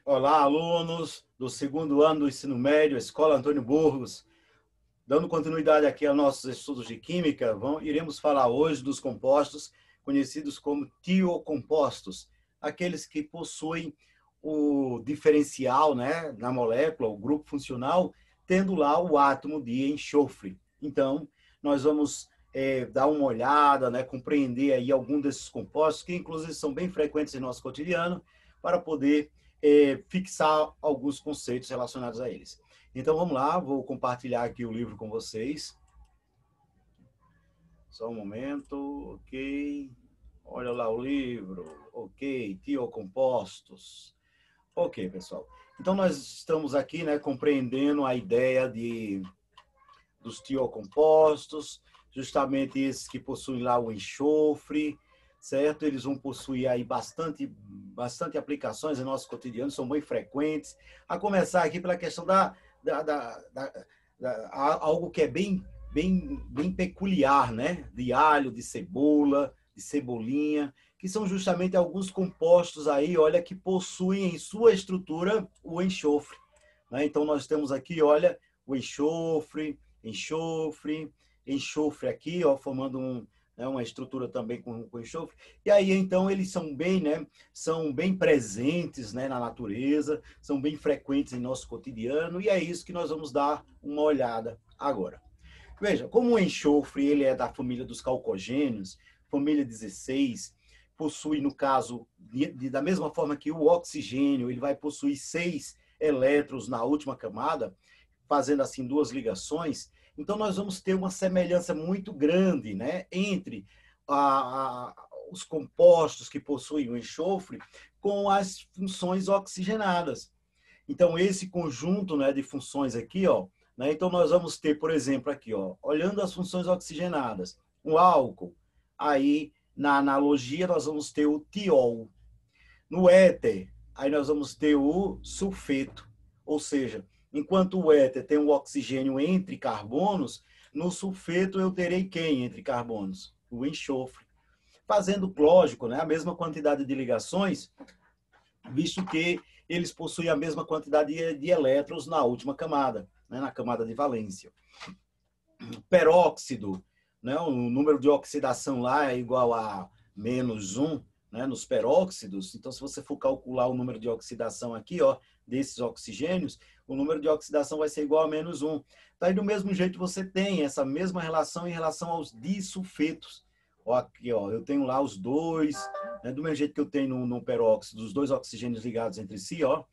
Olá, alunos do segundo ano do ensino médio, Escola Antônio Burgos. Dando continuidade aqui aos nossos estudos de química, iremos falar hoje dos compostos conhecidos como tiocompostos, aqueles que possuem o diferencial, né, na molécula, o grupo funcional, tendo lá o átomo de enxofre. Então, nós vamos dar uma olhada, né, compreender aí algum desses compostos, que inclusive são bem frequentes em nosso cotidiano, para poder fixar alguns conceitos relacionados a eles. Então, vamos lá, vou compartilhar aqui o livro com vocês. Só um momento, ok. Olha lá o livro, ok. Tiocompostos. Ok, pessoal. Então, nós estamos aqui, né, compreendendo a ideia dos tiocompostos, justamente esses que possuem lá o enxofre, certo? Eles vão possuir aí bastante aplicações em nosso cotidiano, são bem frequentes. A começar aqui pela questão algo que é bem peculiar, né? De alho, de cebola, de cebolinha, que são justamente alguns compostos aí, olha, que possuem em sua estrutura o enxofre. Né? Então, nós temos aqui, olha, o enxofre aqui, ó, formando uma estrutura também com enxofre. E aí, então, eles são bem presentes, né, na natureza, são bem frequentes em nosso cotidiano, e é isso que nós vamos dar uma olhada agora. Veja, como o enxofre ele é da família dos calcogênios, família 16, possui, no caso, da mesma forma que o oxigênio, ele vai possuir 6 elétrons na última camada, fazendo assim duas ligações. Então, nós vamos ter uma semelhança muito grande, né, entre os compostos que possuem o enxofre com as funções oxigenadas. Então, esse conjunto, né, de funções aqui, ó, né, então nós vamos ter, por exemplo, aqui, ó, olhando as funções oxigenadas, o álcool, aí na analogia nós vamos ter o tiol. No éter, aí nós vamos ter o sulfeto, ou seja, enquanto o éter tem o oxigênio entre carbonos, no sulfeto eu terei quem entre carbonos? O enxofre. Fazendo, lógico, né, a mesma quantidade de ligações, visto que eles possuem a mesma quantidade de elétrons na última camada, né, na camada de valência. Peróxido, né, o número de oxidação lá é igual a -1, né, nos peróxidos. Então, se você for calcular o número de oxidação aqui, ó, desses oxigênios, o número de oxidação vai ser igual a -1. Tá? E do mesmo jeito você tem essa mesma relação em relação aos disulfetos. Ó, aqui, ó, eu tenho lá os dois, né, do mesmo jeito que eu tenho no peróxido, os dois oxigênios ligados entre si, ó,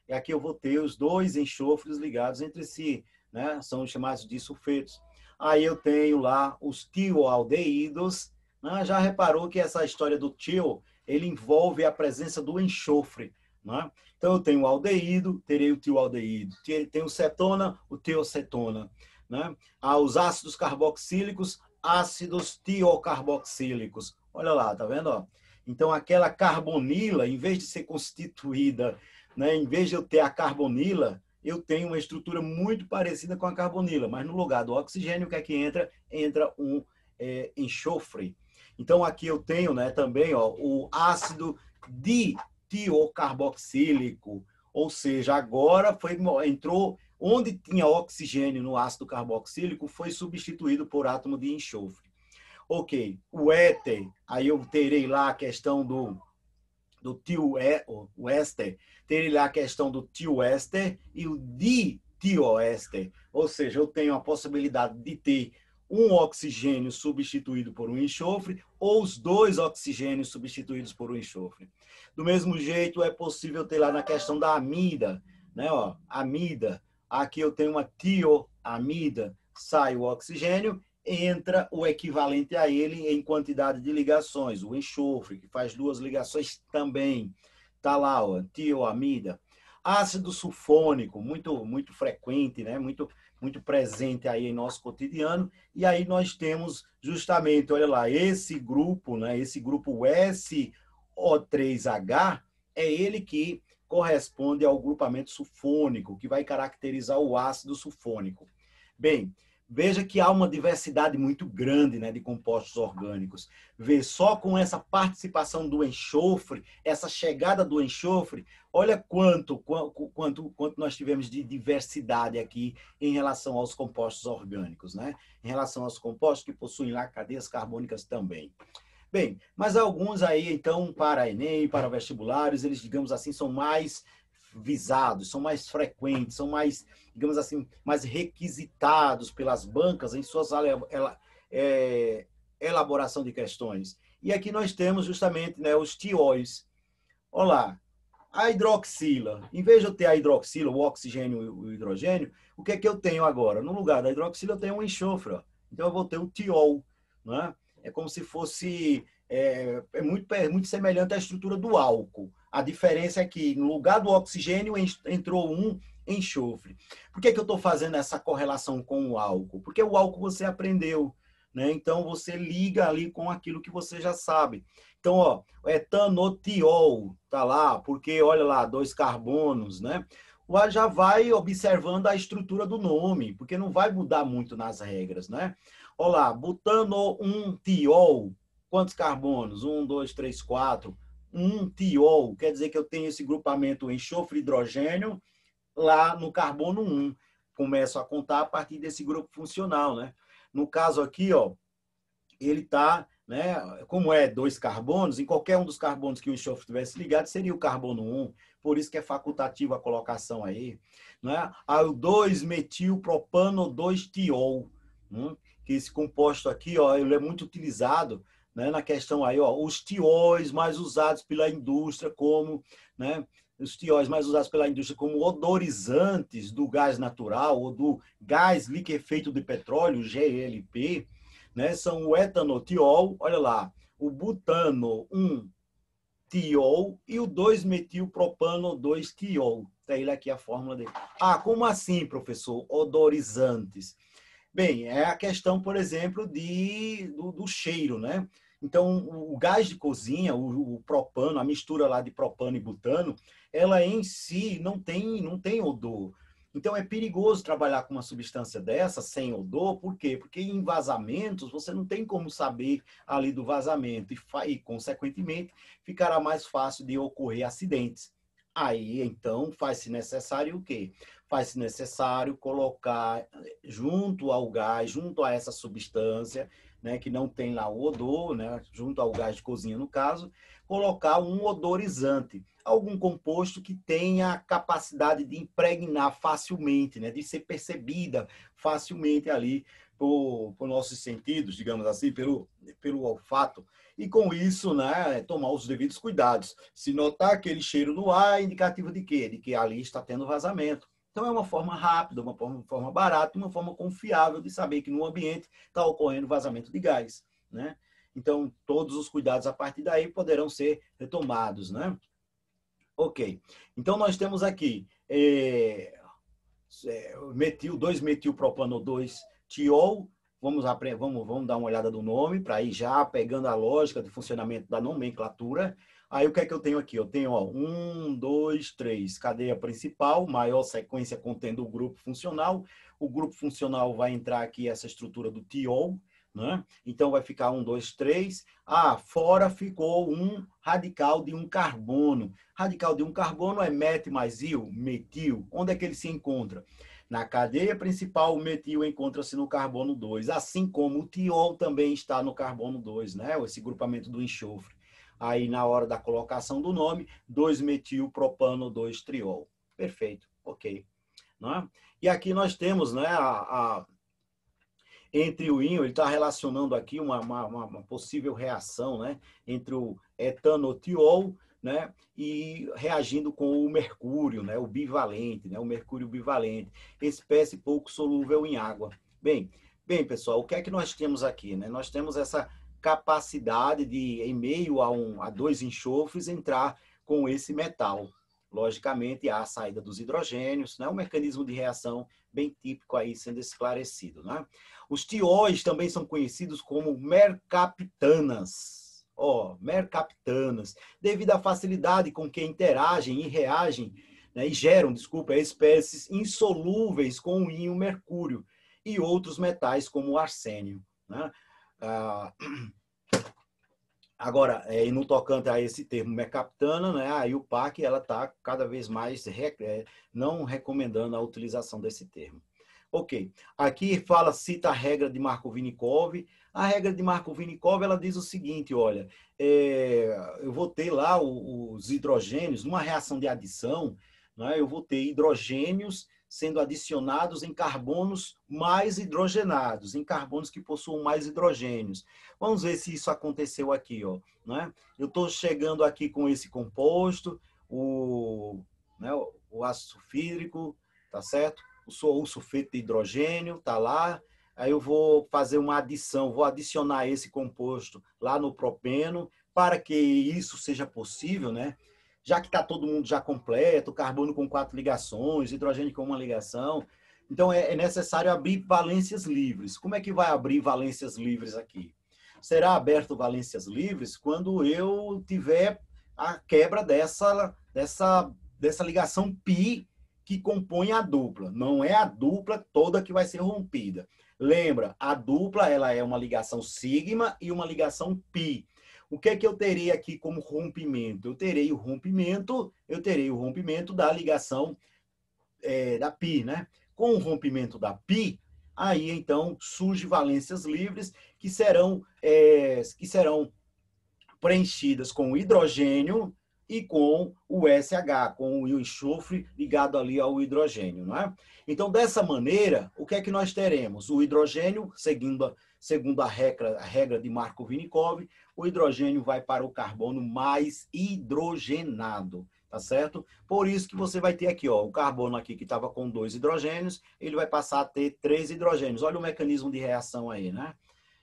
e aqui eu vou ter os dois enxofres ligados entre si, né, são chamados disulfetos. Aí eu tenho lá os tioaldeídos, né, já reparou que essa história do tio, ele envolve a presença do enxofre, né? Então eu tenho o aldeído, terei o tioaldeído, tenho cetona, o tiocetona, né? Os ácidos carboxílicos, ácidos tiocarboxílicos. Olha lá, tá vendo? Ó? Então, aquela carbonila, em vez de ser constituída, né, em vez de eu ter a carbonila, eu tenho uma estrutura muito parecida com a carbonila, mas no lugar do oxigênio, o que é que entra? Entra um enxofre. Então, aqui eu tenho, né, também, ó, o ácido ditiocarboxílico, ou seja, agora entrou onde tinha oxigênio no ácido carboxílico, foi substituído por átomo de enxofre. Ok, o éter, aí eu terei lá a questão do tioéster, terei lá a questão do tioéster e o ditioéster, ou seja, eu tenho a possibilidade de ter um oxigênio substituído por um enxofre ou os dois oxigênios substituídos por um enxofre. Do mesmo jeito, é possível ter lá na questão da amida, né? Ó, amida, aqui eu tenho uma tioamida, sai o oxigênio, entra o equivalente a ele em quantidade de ligações, o enxofre, que faz duas ligações também. Está lá, ó, tioamida. Ácido sulfônico, muito frequente, né? muito presente aí em nosso cotidiano. E aí nós temos justamente, olha lá, esse grupo, né? Esse grupo SO3H, é ele que corresponde ao grupamento sulfônico, que vai caracterizar o ácido sulfônico. Bem, Veja que há uma diversidade muito grande, né, de compostos orgânicos. Vê só com essa participação do enxofre, essa chegada do enxofre, olha quanto nós tivemos de diversidade aqui em relação aos compostos orgânicos, né? Em relação aos compostos que possuem lá cadeias carbônicas também. Bem, mas alguns aí, então, para Enem, para vestibulares, eles, digamos assim, são mais visados, são mais frequentes, são mais, digamos assim, mais requisitados pelas bancas em suas elaboração de questões. E aqui nós temos justamente, né, os tióis. Olá, a hidroxila. Em vez de eu ter a hidroxila, o oxigênio e o hidrogênio, o que é que eu tenho agora? No lugar da hidroxila, eu tenho um enxofre. Ó. Então, eu vou ter o tiol. Né? É como se fosse... muito semelhante à estrutura do álcool. A diferença é que, no lugar do oxigênio, entrou um enxofre. Por que, que eu estou fazendo essa correlação com o álcool? Porque o álcool você aprendeu. Né? Então, você liga ali com aquilo que você já sabe. Então, ó, etanotiol tá lá, porque, olha lá, 2 carbonos, né? Já vai observando a estrutura do nome, porque não vai mudar muito nas regras, né? Olha lá, butano 1 tiol, quantos carbonos? 1, 2, 3, 4. 1 tiol, quer dizer que eu tenho esse grupamento enxofre-hidrogênio lá no carbono 1. Começo a contar a partir desse grupo funcional, né? No caso aqui, ó, ele está, né, como é 2 carbonos, em qualquer um dos carbonos que o enxofre tivesse ligado, seria o carbono 1, por isso que é facultativa a colocação aí. Né? Aí o 2-metilpropano 2-tiol, que esse composto aqui, ó, ele é muito utilizado, né, na questão aí, ó, os tióis mais usados pela indústria como, né, os tióis mais usados pela indústria como odorizantes do gás natural ou do gás liquefeito de petróleo, GLP, né, são o etanotiol, olha lá, o butano 1-tiol e o 2-metilpropano 2-tiol. Está ele aqui a fórmula dele. Ah, como assim, professor? Odorizantes. Bem, é a questão, por exemplo, do cheiro, né? Então, o gás de cozinha, o propano, a mistura lá de propano e butano, ela em si não tem odor. Então, é perigoso trabalhar com uma substância dessa sem odor, por quê? Porque em vazamentos você não tem como saber ali do vazamento e consequentemente, ficará mais fácil de ocorrer acidentes. Aí, então, faz-se necessário o quê? Faz-se necessário colocar junto ao gás, junto a essa substância, né, que não tem lá o odor, né, junto ao gás de cozinha, no caso, colocar um odorizante, algum composto que tenha a capacidade de impregnar facilmente, né, de ser percebida facilmente ali por nossos sentidos, digamos assim, pelo olfato. E com isso, né, tomar os devidos cuidados. Se notar aquele cheiro no ar, é indicativo de quê? De que ali está tendo vazamento. Então, é uma forma rápida, uma forma barata, uma forma confiável de saber que no ambiente está ocorrendo vazamento de gás. Né? Então, todos os cuidados a partir daí poderão ser retomados. Né? Ok. Então, nós temos aqui 2-metilpropano 2-tiol. Vamos dar uma olhada do nome, para ir já pegando a lógica de funcionamento da nomenclatura. Aí o que é que eu tenho aqui? Eu tenho 1, 2, 3, cadeia principal, maior sequência contendo o grupo funcional. O grupo funcional vai entrar aqui essa estrutura do tiol, né? Então vai ficar 1, 2, 3. Ah, fora ficou um radical de um carbono. Radical de um carbono é met mais il, metil. Onde é que ele se encontra? Na cadeia principal, o metil encontra-se no carbono 2, assim como o tiol também está no carbono 2, né? Esse grupamento do enxofre. Aí, na hora da colocação do nome, 2-metilpropano 2-triol. Perfeito, ok. Né? E aqui nós temos, né, entre o íon, ele está relacionando aqui uma possível reação, né, entre o etanotiol, né, e reagindo com o mercúrio, né, o bivalente, né, o mercúrio bivalente, espécie pouco solúvel em água. Bem, pessoal, o que é que nós temos aqui? Né? Nós temos essa capacidade de, em meio a 2 enxofres, entrar com esse metal. Logicamente, há a saída dos hidrogênios, né? Um mecanismo de reação bem típico aí sendo esclarecido. Né? Os tióis também são conhecidos como mercaptanas. Mercaptanas, devido à facilidade com que interagem e reagem, né, e geram, espécies insolúveis com o íon mercúrio. e outros metais, como o arsênio, né? Agora, e no tocante a esse termo mercaptana, né, aí o PAC ela está cada vez mais não recomendando a utilização desse termo. Ok, aqui cita a regra de Markov-Vinnikov. A regra de Markov-Vinnikov ela diz o seguinte, olha, eu vou ter lá os hidrogênios, numa reação de adição, né, eu vou ter hidrogênios sendo adicionados em carbonos mais hidrogenados, em carbonos que possuam mais hidrogênios. Vamos ver se isso aconteceu aqui, ó, né? Eu estou chegando aqui com esse composto, né, o ácido sulfídrico, tá certo? O sulfeto de hidrogênio tá lá. Aí eu vou fazer uma adição, vou adicionar esse composto lá no propeno para que isso seja possível, né? Já que está todo mundo já completo, carbono com 4 ligações, hidrogênio com 1 ligação, então é necessário abrir valências livres. Como é que vai abrir valências livres aqui? Será aberto valências livres quando eu tiver a quebra dessa ligação π que compõe a dupla. Não é a dupla toda que vai ser rompida. Lembra, a dupla ela é uma ligação sigma e uma ligação π. O que é que eu terei aqui como rompimento? Eu terei o rompimento da ligação da π, né? Com o rompimento da π, aí então surge valências livres que serão preenchidas com o hidrogênio e com o SH, com o enxofre ligado ali ao hidrogênio, não é? Então, dessa maneira, o que é que nós teremos? O hidrogênio, segundo a regra de Markov-Vinnikov, o hidrogênio vai para o carbono mais hidrogenado, tá certo? Por isso que você vai ter aqui, ó, o carbono aqui que estava com 2 hidrogênios, ele vai passar a ter 3 hidrogênios. Olha o mecanismo de reação aí, né?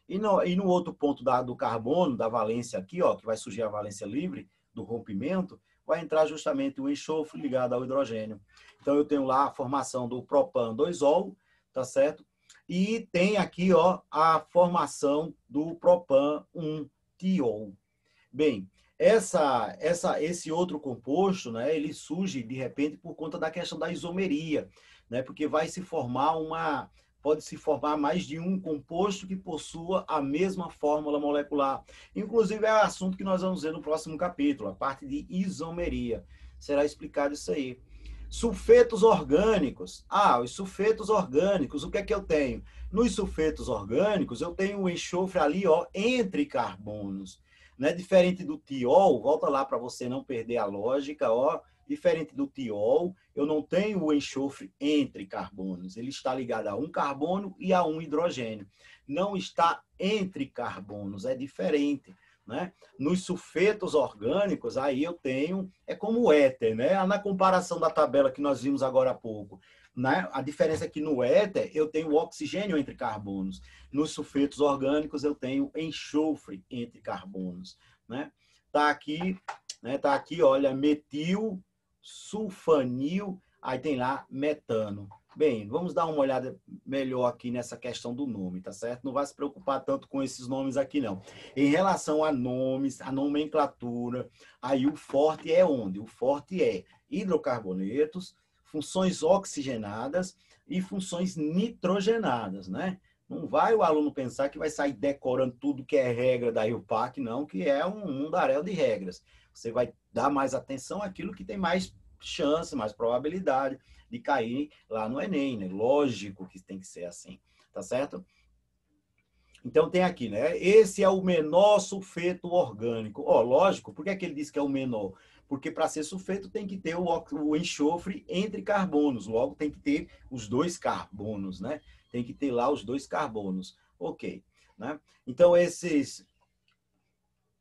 E no outro ponto do carbono, da valência aqui, ó, que vai surgir a valência livre do rompimento, vai entrar justamente o enxofre ligado ao hidrogênio. Então, eu tenho lá a formação do propan-2-ol, tá certo? E tem aqui, ó, a formação do propan-1-tiol. Bem, esse outro composto, né, ele surge, de repente, por conta da questão da isomeria, né, porque pode se formar mais de um composto que possua a mesma fórmula molecular. Inclusive, é assunto que nós vamos ver no próximo capítulo, a parte de isomeria. Será explicado isso aí. Sulfetos orgânicos. Os sulfetos orgânicos, o que é que eu tenho? Nos sulfetos orgânicos, eu tenho o enxofre ali, ó, entre carbonos. Né? Diferente do tiol, volta lá para você não perder a lógica, ó. Diferente do tiol, eu não tenho o enxofre entre carbonos. Ele está ligado a um carbono e a um hidrogênio. Não está entre carbonos, é diferente. Né? Nos sulfetos orgânicos, aí eu tenho, é como o éter, né? Na comparação da tabela que nós vimos agora há pouco, né? A diferença é que no éter eu tenho oxigênio entre carbonos. Nos sulfetos orgânicos eu tenho enxofre entre carbonos. Né? Tá aqui, né? Tá aqui, olha, metil, sulfanil, aí tem lá metano. Bem, vamos dar uma olhada melhor aqui nessa questão do nome, tá certo? Não vai se preocupar tanto com esses nomes aqui, não. Em relação a nomes, a nomenclatura, aí o forte é onde? O forte é hidrocarbonetos, funções oxigenadas e funções nitrogenadas, né? Não vai o aluno pensar que vai sair decorando tudo que é regra da IUPAC, não, que é um mundaréu de regras. Você vai dar mais atenção àquilo que tem mais chance, mais probabilidade de cair lá no Enem, né? Lógico que tem que ser assim, tá certo? Então tem aqui, né? Esse é o menor sulfeto orgânico. Ó, lógico, por que é que ele diz que é o menor? Porque para ser sulfeto tem que ter o enxofre entre carbonos, logo tem que ter os 2 carbonos, né? Tem que ter lá os 2 carbonos. Ok, né? Então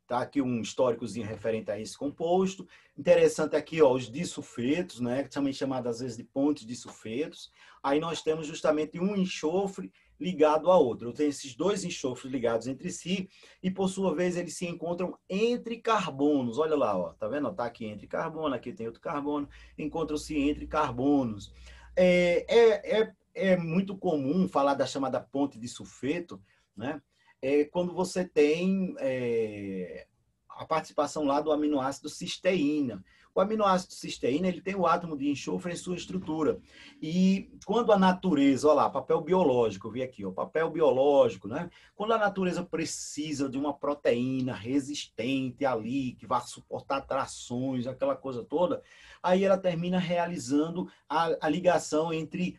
tá aqui um históricozinho referente a esse composto. Interessante aqui, ó, os disulfetos, né, também chamados às vezes de pontes de sulfetos. Aí nós temos justamente um enxofre ligado a outro. Eu tenho esses 2 enxofres ligados entre si e, por sua vez, eles se encontram entre carbonos. Olha lá, ó, tá vendo? Tá aqui entre carbono, aqui tem outro carbono, encontram-se entre carbonos. É muito comum falar da chamada ponte de sulfeto, né? Quando você tem a participação lá do aminoácido cisteína. O aminoácido cisteína, ele tem o átomo de enxofre em sua estrutura. E quando a natureza, olha lá, papel biológico, eu vi aqui, ó, papel biológico, né? Quando a natureza precisa de uma proteína resistente ali, que vai suportar trações, aquela coisa toda, aí ela termina realizando a ligação entre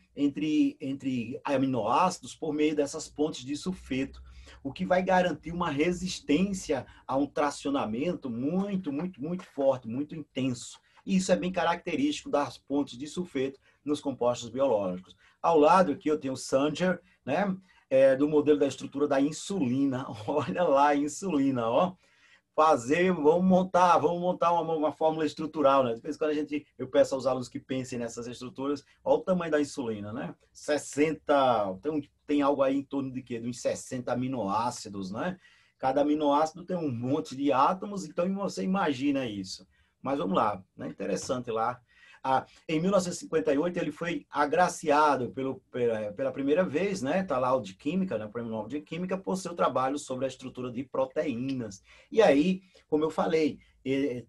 aminoácidos por meio dessas pontes de sulfeto, o que vai garantir uma resistência a um tracionamento muito forte, muito intenso. E isso é bem característico das pontes de sulfeto nos compostos biológicos. Ao lado aqui eu tenho o Sanger, né? Do modelo da estrutura da insulina. Olha lá a insulina, ó. Vamos montar uma fórmula estrutural, né? Depois, quando eu peço aos alunos que pensem nessas estruturas, olha o tamanho da insulina, né? 60, tem algo aí em torno de quê? De uns 60 aminoácidos, né? Cada aminoácido tem um monte de átomos, então você imagina isso. Mas vamos lá, né? Interessante lá. Em 1958, ele foi agraciado pela primeira vez, né? Está lá o de Química, né? O Prêmio Nobel de Química, por seu trabalho sobre a estrutura de proteínas. E aí, como eu falei,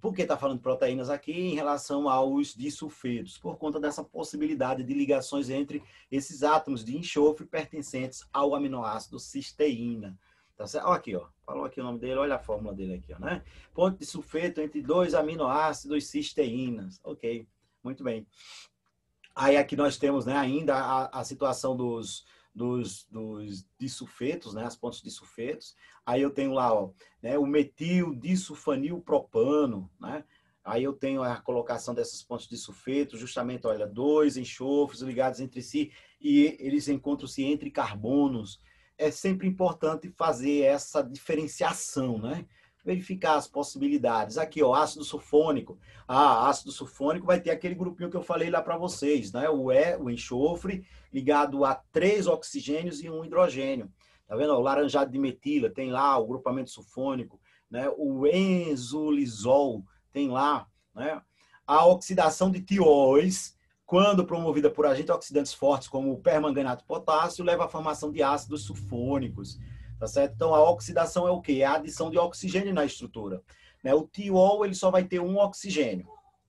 por que está falando de proteínas aqui em relação aos disulfetos? Por conta dessa possibilidade de ligações entre esses átomos de enxofre pertencentes ao aminoácido cisteína. Tá certo? Olha aqui, ó. Falou aqui o nome dele, olha a fórmula dele aqui, ó, né? Ponto de sulfeto entre dois aminoácidos cisteínas. Ok. Muito bem. Aí aqui nós temos, né, ainda a situação dos disulfetos, né, as pontes de sulfetos. Aí eu tenho lá, ó, né, o metil disulfanilpropano, né? Aí eu tenho a colocação dessas pontes de sulfeto, justamente, olha, dois enxofres ligados entre si e eles encontram-se entre carbonos. É sempre importante fazer essa diferenciação, né? Verificar as possibilidades. Aqui, ó, ácido sulfônico. Ácido sulfônico vai ter aquele grupinho que eu falei lá para vocês, né? O enxofre ligado a 3 oxigênios e um hidrogênio. Tá vendo? O laranjado de metila tem lá o grupamento sulfônico, né? O enzolisol tem lá, né? A oxidação de tióis, quando promovida por agentes oxidantes fortes como o permanganato de potássio, leva à formação de ácidos sulfônicos. Tá certo? Então, a oxidação é o quê? É a adição de oxigênio na estrutura. Né? O tiol, ele só vai ter um oxigênio.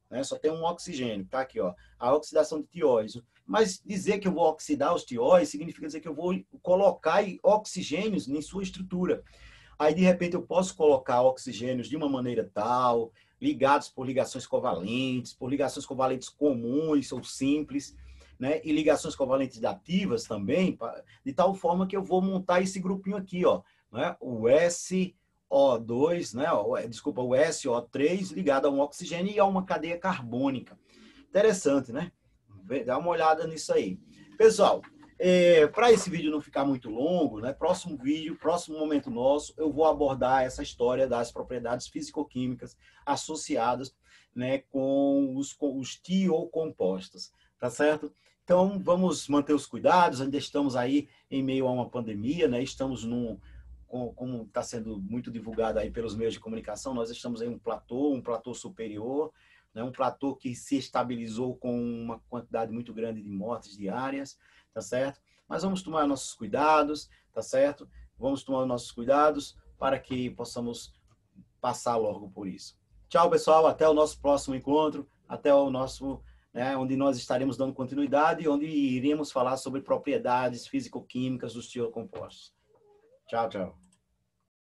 Né? Só tem um oxigênio. Tá aqui, ó. A oxidação de tióis. Mas dizer que eu vou oxidar os tióis significa dizer que eu vou colocar oxigênios em sua estrutura. Aí, de repente, eu posso colocar oxigênios de uma maneira tal, ligados por ligações covalentes comuns ou simples, né? E ligações covalentes ativas também, de tal forma que eu vou montar esse grupinho aqui, ó, né? O SO2, né? Desculpa, o SO3 ligado a um oxigênio e a uma cadeia carbônica. Interessante, né? Dá uma olhada nisso aí. Pessoal, para esse vídeo não ficar muito longo, né? Próximo vídeo, próximo momento nosso, eu vou abordar essa história das propriedades físico-químicas associadas, né, com os tiocompostos, tá certo? Então, vamos manter os cuidados, ainda estamos aí em meio a uma pandemia, né? Estamos como está sendo muito divulgado aí pelos meios de comunicação, nós estamos em um platô superior, né? Um platô que se estabilizou com uma quantidade muito grande de mortes diárias, tá certo? Mas vamos tomar nossos cuidados, tá certo? Vamos tomar nossos cuidados para que possamos passar logo por isso. Tchau, pessoal, até o nosso próximo encontro, até o nosso, né, onde nós estaremos dando continuidade e onde iremos falar sobre propriedades físico-químicas dos tiocompostos. Tchau, tchau.